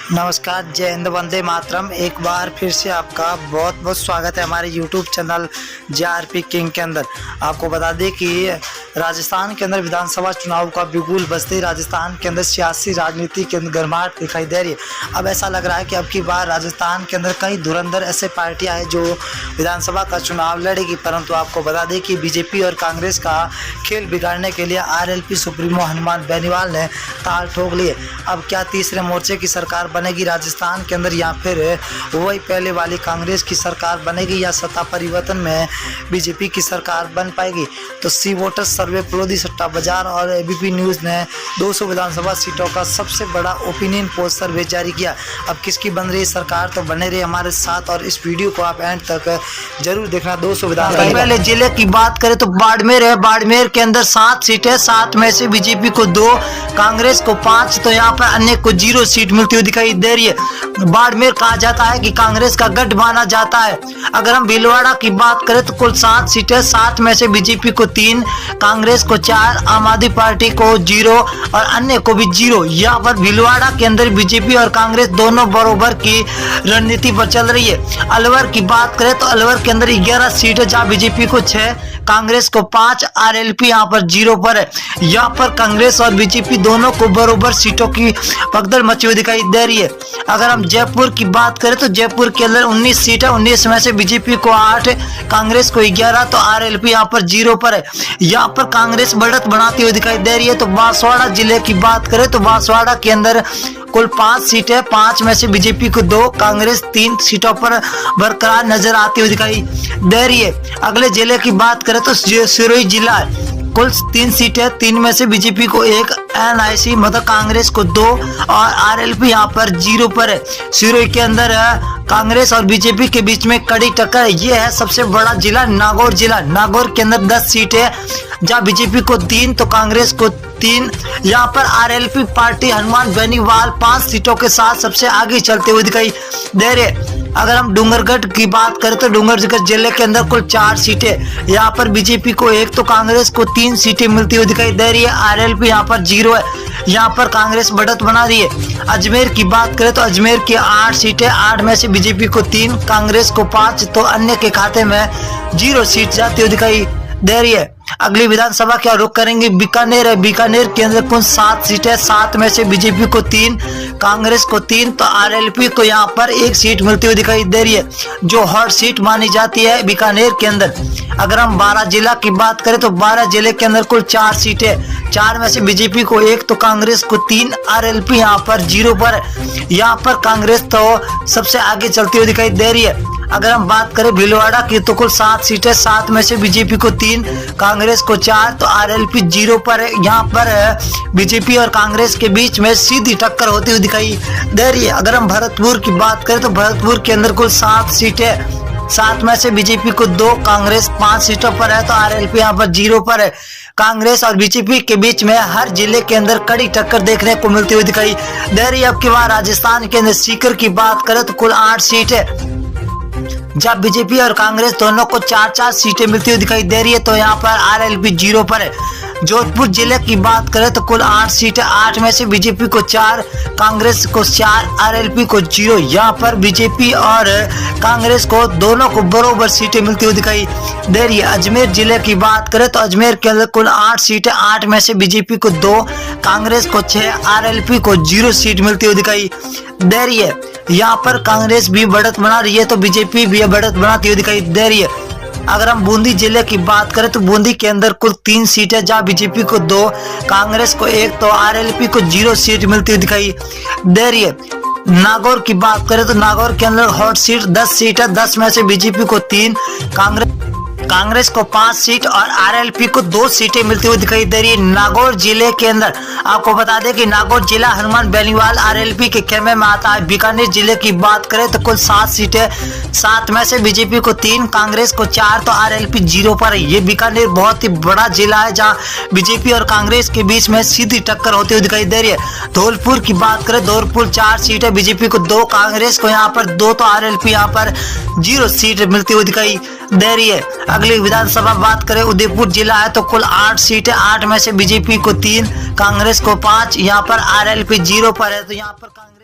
नमस्कार, जय हिंद, वंदे मातरम। एक बार फिर से आपका बहुत बहुत स्वागत है हमारे YouTube चैनल JRP किंग के अंदर। आपको बता दें कि राजस्थान के अंदर विधानसभा चुनाव का बिगुल बजते राजस्थान के अंदर सियासी राजनीति के अंदर गर्माहट दिखाई दे रही है। अब ऐसा लग रहा है कि अब की बार राजस्थान के अंदर कई धुरंधर ऐसे पार्टियां हैं जो विधानसभा का चुनाव लड़ेगी, परंतु आपको बता दें कि बीजेपी और कांग्रेस का खेल बिगाड़ने के लिए RLP सुप्रीमो हनुमान बेनीवाल ने ताल ठोक लिए। अब क्या तीसरे मोर्चे की सरकार बनेगी राजस्थान के अंदर, या फिर वही पहले वाली कांग्रेस की सरकार बनेगी, या सत्ता परिवर्तन में बीजेपी की सरकार बन पाएगी? तो सी वोटर सर्वे, प्रोदी सट्टा बाजार और ABP न्यूज़ ने 200 विधानसभा सीटों का सबसे बड़ा ओपिनियन पोल सर्वे जारी किया। अब किसकी बन रही सरकार, तो बने रहे हमारे साथ और इस वीडियो को आप एंड तक जरूर देखना। 200 विधानसभा। पहले जिले की बात करें तो बाड़मेर है। बाड़मेर के अंदर 7 सीटें, 7 में से बीजेपी को 2, कांग्रेस को 5, तो यहाँ पर अन्य को 0 सीट मिलती हुई दिखाई दे रही है। बाड़मेर कहा जाता है कि कांग्रेस का गढ़ माना जाता है। अगर हम भीलवाड़ा की बात करें तो कुल 7 सीटें, 7 में से बीजेपी को 3, कांग्रेस को 4, आम आदमी पार्टी को 0 और अन्य को भी 0। यहाँ पर भीलवाड़ा के अंदर बीजेपी और कांग्रेस दोनों बराबर की रणनीति पर चल रही है। अलवर की बात करें तो अलवर के अंदर 11 सीटें, जहाँ बीजेपी को 6, कांग्रेस को 5, RLP यहाँ पर 0 पर है। यहाँ पर कांग्रेस और बीजेपी दोनों को बराबर सीटों की भगदड़ मची हुई दिखाई दे रही है। अगर हम जयपुर की बात करें तो जयपुर के अंदर 19 सीटें, 19 में से बीजेपी को 8, कांग्रेस को 11, तो RLP यहाँ पर 0 पर है। यहाँ पर कांग्रेस बढ़त बनाती हुई दिखाई दे रही है। तो बांसवाड़ा जिले की बात करें तो बांसवाड़ा के अंदर कुल 5 सीटें, 5 में से बीजेपी को 2, कांग्रेस 3 सीटों पर बरकरार नजर आती हुई दिखाई दे रही है। अगले जिले की बात करें तो सिरोही जिला है। कुल 3 सीटें, 3 में से बीजेपी को 1, NIC मतलब कांग्रेस को 2 और RLP यहाँ पर 0 पर है। सिरोही के अंदर कांग्रेस और बीजेपी के बीच में कड़ी टक्कर है। ये है सबसे बड़ा जिला नागौर जिला। नागौर के अंदर 10 सीटें, जहाँ बीजेपी को 3 तो कांग्रेस को 3। यहाँ पर RLP पार्टी हनुमान बेनीवाल 5 सीटों के साथ सबसे आगे चलते हुए दिखाई दे रहे। अगर हम डूंगरगढ़ की बात करें तो डूंगरगढ़ जिले के अंदर कुल 4 सीटें, यहाँ पर बीजेपी को 1 तो कांग्रेस को 3 सीटें मिलती हुई दिखाई दे रही है। RLP यहाँ पर 0 है। यहाँ पर कांग्रेस बढ़त बना रही है। अजमेर की बात करें तो अजमेर की 8 सीटें, 8 में से बीजेपी को 3, कांग्रेस को 5, तो अन्य के खाते में 0 सीट जाती हुई दिखाई दे रही है। अगली विधानसभा क्या रुख करेंगे? बीकानेर है। बीकानेर के अंदर कुल 7 सीटें, 7 में से बीजेपी को 3, कांग्रेस को 3, तो RLP को यहाँ पर 1 सीट मिलती हुई दिखाई दे रही है, जो हॉट सीट मानी जाती है बीकानेर के अंदर। अगर हम 12 जिला की बात करें तो 12 जिले के अंदर कुल 4 सीटें, 4 में से बीजेपी को 1 तो कांग्रेस को 3, RLP यहाँ पर 0 पर है। यहाँ पर कांग्रेस तो सबसे आगे चलती हुई दिखाई दे रही है। अगर हम बात करें भीलवाड़ा की तो कुल 7 सीटें, 7 में से बीजेपी को 3, कांग्रेस को 4, तो RLP 0 पर है। यहाँ पर बीजेपी और कांग्रेस के बीच में सीधी टक्कर होती हुई दिखाई दे रही है। अगर हम भरतपुर की बात करें तो भरतपुर के अंदर कुल 7 सीटें, 7 में से बीजेपी को 2, कांग्रेस 5 सीटों पर है, तो RLP यहाँ पर 0 पर है। कांग्रेस और बीजेपी के बीच में हर जिले के अंदर कड़ी टक्कर देखने को मिलती हुई दिखाई दे रही है। अब की बार राजस्थान के अंदर सीकर की बात करें तो कुल 8 सीटें, जब बीजेपी और कांग्रेस दोनों को 4-4 सीटें मिलती हुई दिखाई दे रही है, तो यहाँ पर RLP 0 पर है। जोधपुर जिले की बात करें तो कुल 8 सीटें, 8 में से बीजेपी को 4, कांग्रेस को 4, RLP को 0। यहाँ पर बीजेपी और कांग्रेस को दोनों को बराबर सीटें मिलती हुई दिखाई दे रही है। अजमेर जिले की बात करें तो अजमेर के अंदर कुल 8 सीटें, 8 में से बीजेपी को 2, कांग्रेस को 6, RLP को 0 सीट मिलती हुई दिखाई दे रही है। यहाँ पर कांग्रेस भी बढ़त बना रही है तो बीजेपी भी बढ़त बनाती हुई दिखाई दे रही है। अगर हम बूंदी जिले की बात करें तो बूंदी के अंदर कुल 3 सीटें, जहाँ बीजेपी को 2, कांग्रेस को 1, तो RLP को 0 सीट मिलती हुई दिखाई दे रही है। नागौर की बात करें तो नागौर के अंदर हॉट सीट 10 सीटें, 10 में से बीजेपी को 3, कांग्रेस को 5 सीट और RLP को 2 सीटें मिलती हुई दिखाई दे रही है। नागौर जिले के अंदर आपको बता दें कि नागौर जिला हनुमान बेनीवाल RLP के खेमे में आता है। बीकानेर जिले की बात करें तो कुल 7 सीटें, 7 में से बीजेपी को 3, कांग्रेस को 4, तो RLP 0 पर है। ये बीकानेर बहुत ही बड़ा जिला है, जहाँ बीजेपी और कांग्रेस के बीच में सीधी टक्कर होती हुई दिखाई दे रही है। धौलपुर की बात करें, धौलपुर 4 सीटें, बीजेपी को 2, कांग्रेस को यहाँ पर 2, तो RLP यहाँ पर 0 सीट मिलती हुई दिखाई दे रही है। अगली विधानसभा बात करें, उदयपुर जिला है तो कुल 8 सीटें, 8 में से बीजेपी को 3, कांग्रेस को 5, यहाँ पर RLP 0 पर है। तो यहाँ पर कांग्रेस